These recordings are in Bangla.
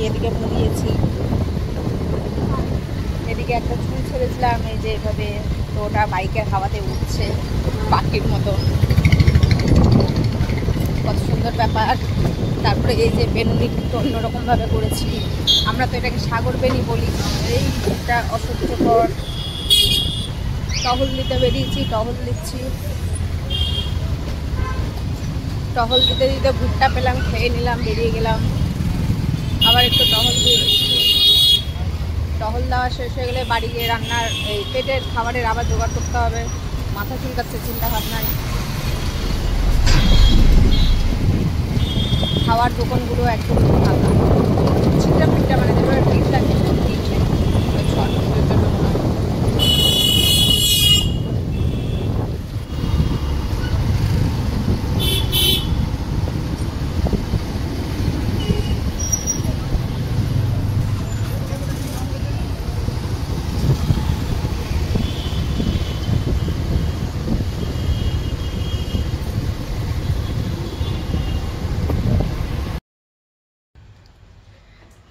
এদিকে মুড়িয়েছি, এদিকে একটা চুল ছেড়েছিলাম এই যে এভাবে, তো ওটা বাইকের হাওয়াতে উঠছে পাখির মতো, কত সুন্দর ব্যাপার। তারপরে এই যে বেনুনি একটু অন্যরকমভাবে করেছি, আমরা তো এটাকে সাগর বেনি বলি, এইটা অসহ্যকর। টহল দিতে বেরিয়েছি, টহল দিচ্ছি, টহল দিতে দিতে ভুট্টা পেলাম, খেয়ে নিলাম, বেরিয়ে গেলাম। আবার একটু টহল দিয়ে টহল দেওয়া শেষ হয়ে গেলে বাড়ি গিয়ে রান্নার এই পেটের খাবারের আবার জোগাড় করতে হবে, মাথা চুলকাচ্ছে চিন্তা ভাবনায়। খাওয়ার দোকানগুলো একদম ফাঁকা, ছিটা পিঠটা মানে যেভাবে ভিড় থাকে ভিড় নেই, ছট পুজোর জন্য মনে হয়।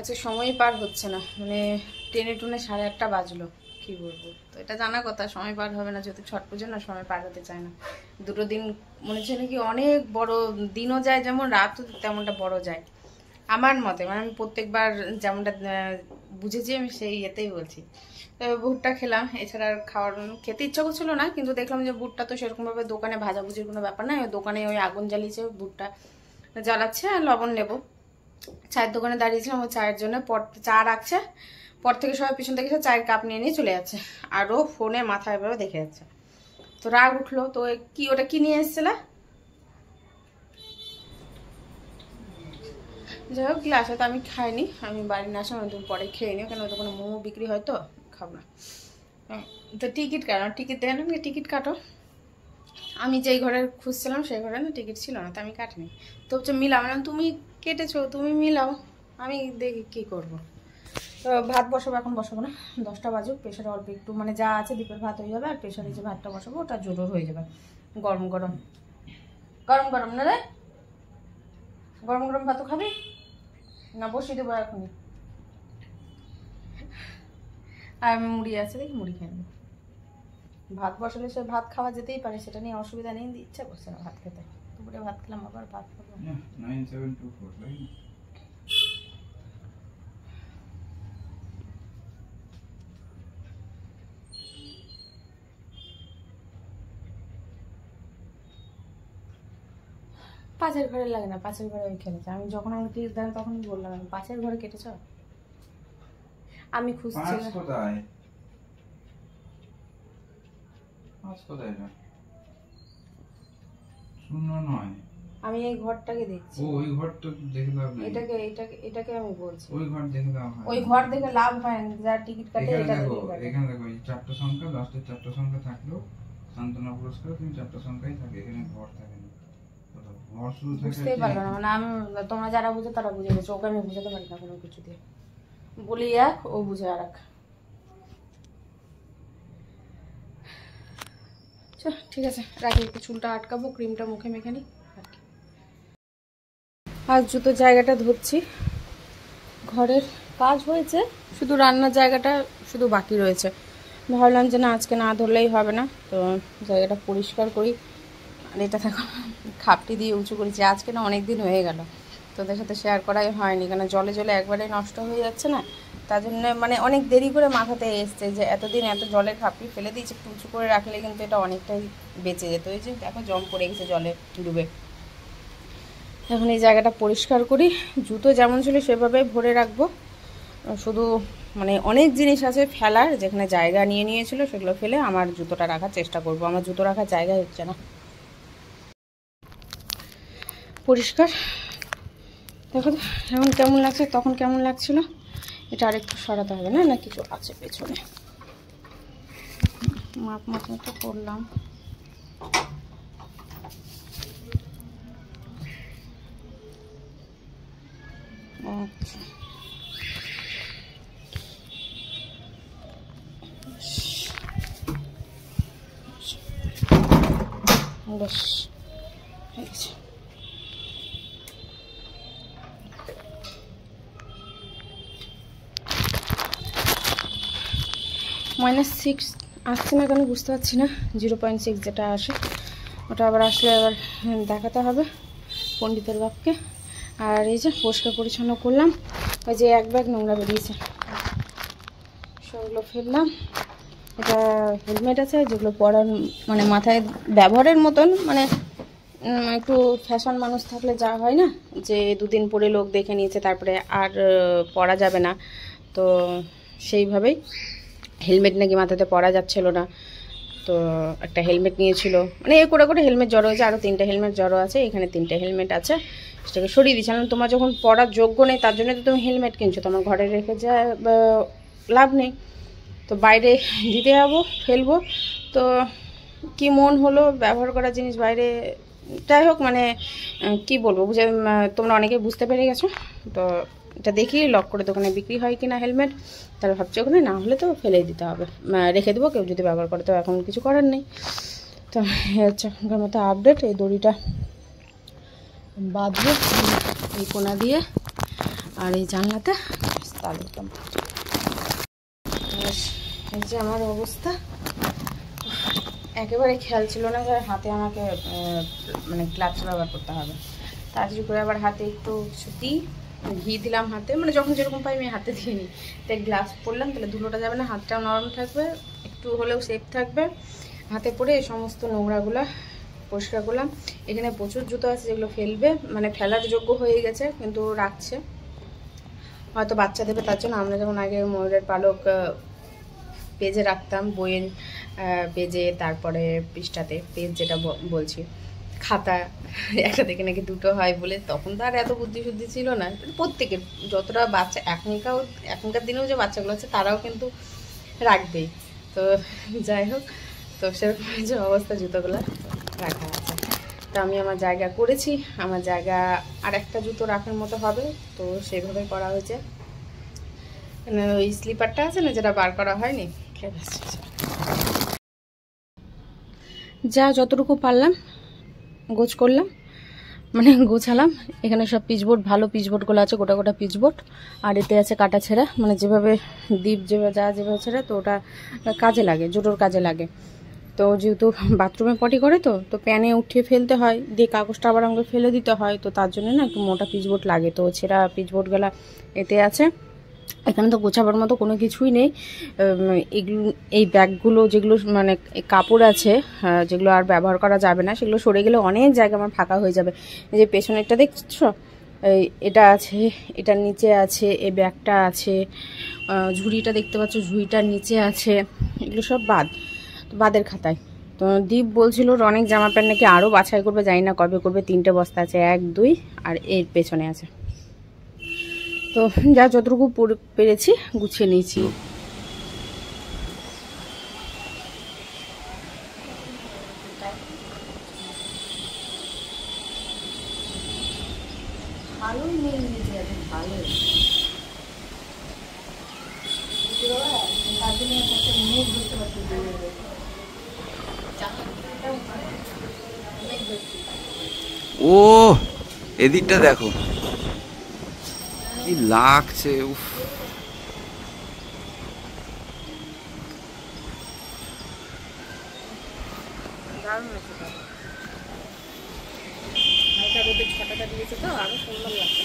আচ্ছা, সময় পার হচ্ছে না, মানে টেনে টুনে 8:30 বাজলো, কি বলবো। তো এটা জানা কথা, সময় পার হবে না, যেহেতু ছট পুজো না, সময় পার হতে চায় না। দুটো দিন মনে হচ্ছে নাকি অনেক বড়, দিনও যায় যেমন, রাতও তেমনটা বড় যায় আমার মতে। মানে আমি প্রত্যেকবার যেমনটা বুঝেছি আমি সেই ইয়েতেই বলছি। তো বুটটা খেলাম, এছাড়া খাওয়ার খেতে ইচ্ছা করছিল না, কিন্তু দেখলাম যে বুটটা তো সেরকমভাবে দোকানে ভাজাভুজির কোনো ব্যাপার না, ওই দোকানে ওই আগুন জ্বালিয়েছে, বুটটা জ্বালাচ্ছে আর লবণ নেবো। চায়ের দোকানে দাঁড়িয়েছিলাম, ও চায়ের জন্য চা রাখছে, পর থেকে সবাই পিছন থেকে চায়ের কাপ নিয়ে নিয়ে চলে যাচ্ছে, আরও ফোনে মাথায় এভাবে দেখে যাচ্ছে। তো রাগ উঠলো, তো কি ওটা কি নিয়ে এসেছিল, যাই হোক গ্লাসে তো আমি খাইনি, আমি বাড়ি না আসলাম, তুমি পরে খেয়ে নিও, কেন ওটা মোমো বিক্রি হয় তো খাবো না। তো টিকিট কাটো, টিকিট দেয় না, টিকিট কাটো। আমি যেই ঘরে খুঁজছিলাম সেই ঘরে না টিকিট ছিল না, তো আমি কাটিনি। তো হচ্ছে মিলাম, তুমি কেটেছো তুমি মিলাও, আমি দেখি কী করবো। তো ভাত বসাবো, এখন বসাবো না, 10টা বাজুক, প্রেশারে অল্প একটু মানে যা আছে দ্বীপের ভাত হয়ে যাবে, আর প্রেশারে যে ভাতটা বসাবো ওটা জোর হয়ে যাবে, গরম গরম গরম গরম না রে, গরম গরম ভাতও খাবি না, বসিয়ে দেবো এখনই। আর আমি মুড়ি আছে, দেখি মুড়ি খেয়ে নেবো। ভাত বসালে সে ভাত খাওয়া যেতেই পারে, সেটা নিয়ে অসুবিধা নেই, ইচ্ছা করছে না ভাত খেতে, দুপুরে ভাত খেলাম আবার ভাত খাবো। 9724 পাশের ঘরে লাগে না, পাশের ঘরে ওই খেলেছে, আমি যখন আমি টিস দেন তখন বললাম আমি পাশের ঘরে কেটেছ, আমি খুঁজছি কোথায় কোথায় না শূন্য নয়, আমি এই ঘরটাকে দেখছি। ওই ঘরটা দেখে লাভ নেই, এটাকে আমি বলছি, ওই ঘর দেখে লাভ হয়, ওই ঘর দেখে লাভ হয় না, যার টিকিট কাটে এটা দেখো, দেখে। এখানে দেখো এই 4টা সংখ্যা, লাস্টের 4টা সংখ্যা থাকলেও সান্তনা পুরস্কার তুমি 4টা সংখ্যাই থাকে, এখানে ঘর থাকে না, ঘর শুরু থাকে। বুঝতেই পারলো না, মানে আমি, তোমরা যারা বুঝে তারা বুঝে গেছো, ওকে আমি বুঝাতে পারি না কোনো কিছু দিয়ে, বলি এক ও বুঝে আর এক। ঠিক আছে রাখি, একটু চুলটা আটকাবো, ক্রিমটা মুখে মেখে নিই। আর জুতোর জায়গাটা ধরছি, ঘরের কাজ হয়েছে, শুধু রান্নার জায়গাটা শুধু বাকি রয়েছে। ভাবলাম যে না আজকে না ধরলেই হবে না, তো জায়গাটা পরিষ্কার করি। আর এটা দেখো খাপটি দিয়ে উঁচু করেছি, আজকে না অনেক দিন হয়ে গেল, তোদের সাথে শেয়ার করাই হয়নি, কেন জলে জলে একবারে নষ্ট হয়ে যাচ্ছে না, তার জন্য মানে অনেক দেরি করে মাথাতে এসছে যে এতদিন এত জলের খাপটি ফেলে দিয়েছে, একটু উঁচু করে রাখলে কিন্তু এটা অনেকটাই বেঁচে যেত। ওই যে দেখো জম পড়ে গেছে জলে ডুবে। এখন এই জায়গাটা পরিষ্কার করি, জুতো যেমন ছিল সেভাবে ভরে রাখবো, শুধু মানে অনেক জিনিস আছে ফেলার, যেখানে জায়গা নিয়ে নিয়েছিল সেগুলো ফেলে আমার জুতোটা রাখার চেষ্টা করব, আমার জুতো রাখার জায়গা হচ্ছে না। পরিষ্কার দেখো তো এখন কেমন লাগছে, তখন কেমন লাগছিল, এটা আরেকটু সরাতে হবে, না কিছু আছে পেছনে, মাপ মতো করলাম। আচ্ছা বেশ হয়ে গেছে। -6 আসছে না কেন বুঝতে পারছি না। 0.6 যেটা আসে ওটা আবার আসলে আবার দেখাতে হবে পণ্ডিতের বাপকে। আর এই যে পরিষ্কার পরিচ্ছন্ন করলাম, ওই যে এক ব্যাগ নোংরা বেরিয়েছে সেগুলো ফেললাম। এটা হেলমেট আছে যেগুলো পরার মানে মাথায় ব্যবহারের মতন, মানে একটু ফ্যাশন মানুষ থাকলে যা হয় না যে 2 দিন পরে লোক দেখে নিয়েছে তারপরে আর পরা যাবে না, তো সেইভাবেই হেলমেট নাকি মাথাতে পরা যাচ্ছিল না, তো একটা হেলমেট নিয়েছিল, মানে এ করে করে হেলমেট জড়ো হয়েছে, আরও 3টে হেলমেট জড়ো আছে, এখানে 3টে হেলমেট আছে, সেটাকে সরিয়ে দিয়েছিলাম। তোমার যখন পরার যোগ্য নেই তার জন্য তো তুমি হেলমেট কিনছো, তোমার ঘরে রেখে যা লাভ নেই, তো বাইরে দিতে যাবো ফেলবো, তো কি মন হলো ব্যবহার করা জিনিস বাইরে, যাই হোক মানে কি বলবো বুঝে, তোমরা অনেকে বুঝতে পেরে গেছো। তো এটা দেখি লক করে দোকানে বিক্রি হয় কি না হেলমেট, তাহলে ভাবছি ওখানে, না হলে তো ফেলেই দিতে হবে, রেখে দেবো, কেউ যদি ব্যবহার করে তো এখন কিছু করার নেই। তো হচ্ছে এখনকার মতো আপডেট। এই দড়িটা বাঁধবো এই কোনা দিয়ে, আর এই জানলাতে তাল দিতাম। এই যে আমার অবস্থা, একেবারে খেয়াল ছিল না যে হাতে আমাকে মানে গ্লাভস ব্যবহার করতে হবে, তাড়াতাড়ি করে আবার হাতে একটু ছুটি ঘি দিলাম হাতে, মানে যখন যেরকম পাই আমি হাতে দিয়ে নিই, তাই গ্লাভস পরলাম, তাহলে ধুলোটা যাবে না, হাতটাও নরম থাকবে, একটু হলেও সেফ থাকবে। হাতে পরে এই সমস্ত নোংরাগুলো পরিষ্কার করলাম। এখানে প্রচুর জুতো আছে যেগুলো ফেলবে, মানে ফেলার যোগ্য হয়ে গেছে কিন্তু রাখছে, হয়তো বাচ্চা দেবে তার জন্য। আমরা যেমন আগে ময়ূরের পালক পেজে রাখতাম, বইয়ের পেজে, তারপরে পৃষ্ঠাতে, পেজ যেটা বলছি খাতা, একটা থেকে নাকি 2টো হয় বলে, তখন তো আর এত বুদ্ধি শুদ্ধি ছিল না প্রত্যেকের, যতটা বাচ্চা এখনকার দিনেও যে বাচ্চাগুলো আছে তারাও কিন্তু রাখবেই। তো যাই হোক, তো সেরকম যে অবস্থা জুতোগুলো রাখা আছে, তো আমি আমার জায়গা করেছি, আমার জায়গা আর একটা জুতো রাখার মতো হবে, তো সেইভাবে করা হয়েছে। ওই স্লিপারটা আছে না যেটা বার করা হয়নি, যা যতটুকু পারলাম গোছ করলাম, মানে গোছালাম। এখানে সব পিচবোর্ড, ভালো পিচবোর্ডগুলো আছে, গোটা গোটা পিচবোর্ড, আর এতে আছে কাটা ছেঁড়া, মানে যেভাবে দ্বীপ যেভাবে ছেঁড়া, তো ওটা কাজে লাগে, জুটোর কাজে লাগে। তো যেহেতু বাথরুমে পটি করে, তো প্যানে উঠিয়ে ফেলতে হয়, দিয়ে কাগজটা আবার আমাকে ফেলে দিতে হয়, তো তার জন্য না একটু মোটা পিচবোর্ড লাগে, তো ছেঁড়া পিচবোর্ডগুলো এতে আছে। এখানে তো গোছাবার মতো কোনো কিছুই নেই। এগুলো, এই ব্যাগগুলো যেগুলো মানে কাপড় আছে যেগুলো আর ব্যবহার করা যাবে না, সেগুলো সরে গেলে অনেক জায়গা আমার ফাঁকা হয়ে যাবে। এই যে পেছনেরটা দেখছো, এটা আছে, এটার নিচে আছে, এই ব্যাগটা আছে, ঝুড়িটা দেখতে পাচ্ছ, ঝুড়িটার নিচে আছে, এগুলো সব বাদের খাতায়। তো দীপ বলছিল অনেক জামা প্যান্ট নাকি আরও বাছাই করবে, জানি না কবে করবে। 3টে বস্তা আছে, 1, 2 আর এর পেছনে আছে। তো যা যতটুকু পেরেছি গুছিয়ে নিয়েছি। ভালোই মিল দিয়েছে, ভালোই ও এদিকটা দেখো কি লাগছে, উফ। দারুণ হয়েছে, হালকা রোদের ছটাটা দিয়েছে তো আরো সুন্দর লাগছে।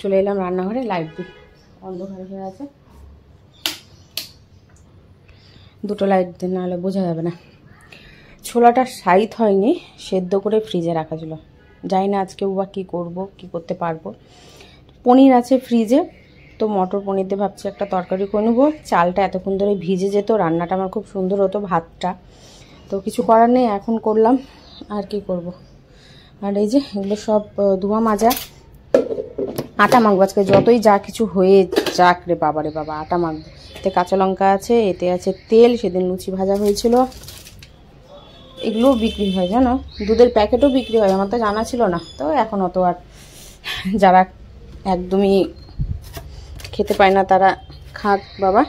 চলে এলাম রান্নাঘরে, লাইট দিই, অন্ধকার হয়ে আছে, 2টো লাইট দিন, নাহলে বোঝা যাবে না। ছোলাটা সাইজ হয়নি, সেদ্ধ করে ফ্রিজে রাখা ছিল, জানি না আজকেও বা কী করবো, কী করতে পারবো। পনির আছে ফ্রিজে, তো মটর পনির দিয়ে ভাবছি একটা তরকারি করে নেবো। চালটা এতক্ষণ ধরে ভিজে যেত, রান্নাটা আমার খুব সুন্দর হতো, ভাতটা, তো কিছু করার নেই, এখন করলাম, আর কি করব। আর এই যে এগুলো সব ধোয়া মাজা, আটা মাখবো আজকে, যতই যা কিছু হয়ে যাক রে বাবা রে বাবা, আটা মাখবো। এতে কাঁচা লঙ্কা আছে, এতে আছে তেল, সেদিন লুচি ভাজা হয়েছিল, এগুলোও বিক্রি হয় জানো, দুধের প্যাকেটও বিক্রি হয়, আমার তো জানা ছিল না। তো এখন অত আর যারা একদমই খেতে পায় না তারা খাক বাবা,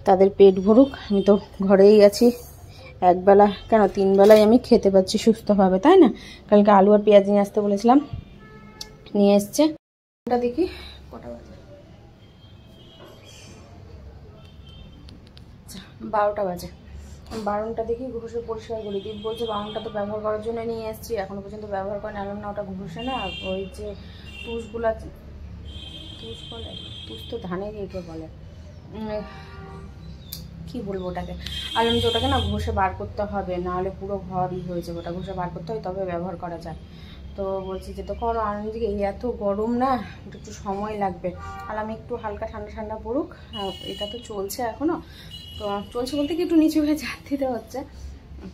তাদের পেট ভরুক, আমি তো ঘরেই আছি, একবেলা কেন 3 বেলায় আমি খেতে পাচ্ছি সুস্থভাবে, তাই না? কালকে আলু আর পেঁয়াজ নিয়ে আসতে বলেছিলাম, নিয়ে এসছে। ওটা দেখি কটা বাজে। 12টা বাজে। বারণটা দেখি ঘুষে পরিষ্কার করি। দীপ বলছে বারণটা তো ব্যবহার করার জন্য নিয়ে এসেছি, এখনো পর্যন্ত ব্যবহার করে নিলাম না। ওটা ঘুষে না, ওই যে তুষগুলা, তুষ বলে, তুষ তো ধানে গিয়ে বলে, কি বলবো ওটাকে, আলম যে ওটাকে না ঘষে বার করতে হবে, নাহলে পুরো ঘরই হয়ে যাবে, ওটা ঘষে বার করতে হয় তবে ব্যবহার করা যায়। তো বলছি যে তো করো, আনন্দকে এত গরম না, একটু সময় লাগবে, আর আমি একটু হালকা ঠান্ডা ঠান্ডা পড়ুক, এটা তো চলছে এখনও, তো চলছে বলতে কি একটু নিচু হয়ে ঝাঁট দিতে হচ্ছে।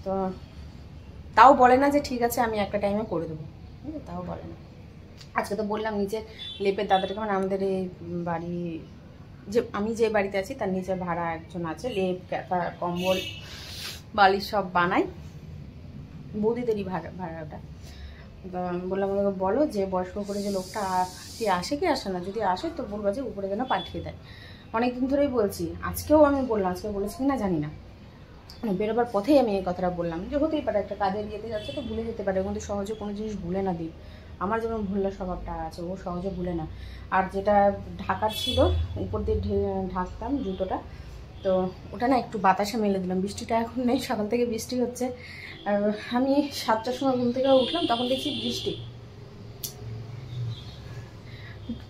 তো তাও বলে না যে ঠিক আছে আমি একটা টাইমে করে দেবো, তাও বলে না। আজকে তো বললাম নিচে লেপের দাদাটাকে, মানে আমাদের এই বাড়ি, যে আমি যে বাড়িতে আছি তার নিচে ভাড়া একজন আছে, লেপ ক্যাথা কম্বল বালিশ সব বানাই, বৌদিদেরই ভাড়া ওটা। বললাম ওদেরকে বলো যে বয়স্ক করে যে লোকটা কি আসে কি আসে না, যদি আসে তো বলবো যে উপরে যেন পাঠিয়ে দেয়। অনেকদিন ধরেই বলছি, আজকেও আমি বললাম, আজকে বলেছি কিনা জানি না, বেরোবার পথেই আমি এই কথাটা বললাম যে হতেই পারে একটা কাজের ইয়েতে যাচ্ছে তো ভুলে যেতে পারে, কিন্তু সহজে কোনো জিনিস ভুলে না দিই। আমার যেমন ভুলার স্বভাবটা আছে, ও সহজে ভুলে না। আর যেটা ঢাকার ছিল উপর দিয়ে ঢাকতাম জুতোটা, তো ওটা না একটু বাতাসে মেলে দিলাম, বৃষ্টিটা এখন নেই, সকাল থেকে বৃষ্টি হচ্ছে। আমি 7টার সময় ঘুম থেকে উঠলাম, তখন দেখছি বৃষ্টি,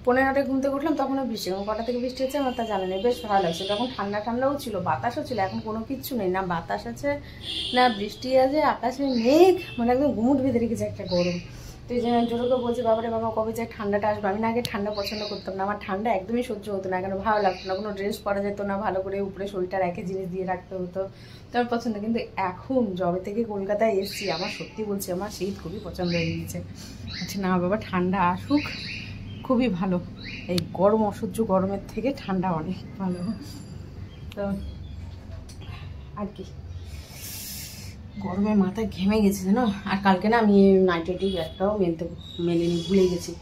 15টায় ঘুম থেকে উঠলাম তখনও বৃষ্টি, এবং কটা থেকে বৃষ্টি হচ্ছে আমার তা জানা নেই। বেশ ভালো লাগছে, তখন ঠান্ডা ঠান্ডাও ছিল, বাতাসও ছিল, এখন কোনো কিচ্ছু নেই, না বাতাস আছে না বৃষ্টি আছে, আকাশে মেঘ, মানে একদম গুমুট বেঁধে রেখেছে একটা গরম। তো এই যে জোরকে বলছি বাবারে বাবা কবে যে ঠান্ডাটা আসবে, আমি না আগে ঠান্ডা পছন্দ করতাম না, আমার ঠান্ডা একদমই সহ্য হতো না, কেন ভালো লাগতো না, কোনো ড্রেস পরা যেত না, ভালো করে উপরে শরীরটা রেখে জিনিস দিয়ে রাখতে হতো, তো আমার পছন্দ। কিন্তু এখন যবে থেকে কলকাতায় এসেছি আমার সত্যি বলছি আমার শীত খুবই পছন্দ হয়ে গিয়েছে। আচ্ছা না বাবা ঠান্ডা আসুক, খুবই ভালো, এই গরম অসহ্য গরমের থেকে ঠান্ডা অনেক ভালো। তো আর কি, গরমে মাথা ঘেমে গেছে জানো। আর কালকে না আমি নাইটি একটাও মেলেনি, ভুলে গেছি,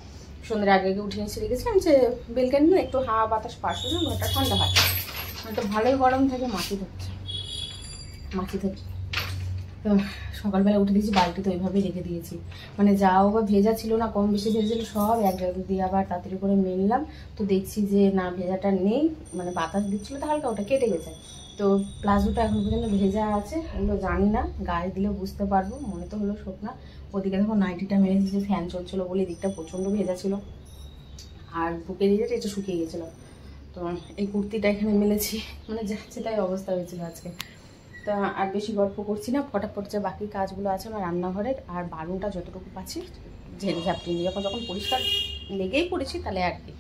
সন্ধ্যের আগে আগে উঠে এসে রেখেছিলাম যে বেলকানি না একটু হাওয়া বাতাস পাশ হলে ওটা ঠান্ডা হয়, তো ভালোই গরম থাকে, মাছি ধরছে। তো সকালবেলা উঠে দিয়েছি, বালতি তো ওইভাবেই রেখে দিয়েছি, মানে যাও বা ভেজা ছিল না, কম বেশি ভেজা ছিল সব এক জায়গায় দিয়ে আবার তাড়াতাড়ি করে মেললাম, তো দেখছি যে না ভেজাটা নেই, মানে বাতাস দিচ্ছিলো তো হালকা, ওটা কেটে গেছে। তো প্লাজোটা এখন পর্যন্ত ভেজা আছে, ওগুলো জানি না, গায়ে দিলে বুঝতে পারবো, মনে তো হলো শুকনা। ওদিকে দেখো নাইটিটা মেরেছি, যে ফ্যান চলছিল বলে দিকটা প্রচণ্ড ভেজা ছিল, আর বুকের দিকটা এটা শুকিয়ে গেছিলো। তো এই কুর্তিটা এখানে মেলেছি, মানে যাচ্ছে তাই অবস্থা হয়েছিল আজকে। তা আর বেশি গল্প করছি না, ফটাফট যে বাকি কাজগুলো আছে আমার রান্নাঘরের, আর বারুনটা যতটুকু পাচ্ছি ঝেড়ে ঝাপটি নিয়ে যখন পরিষ্কার লেগেই পড়েছি তাহলে আর কি।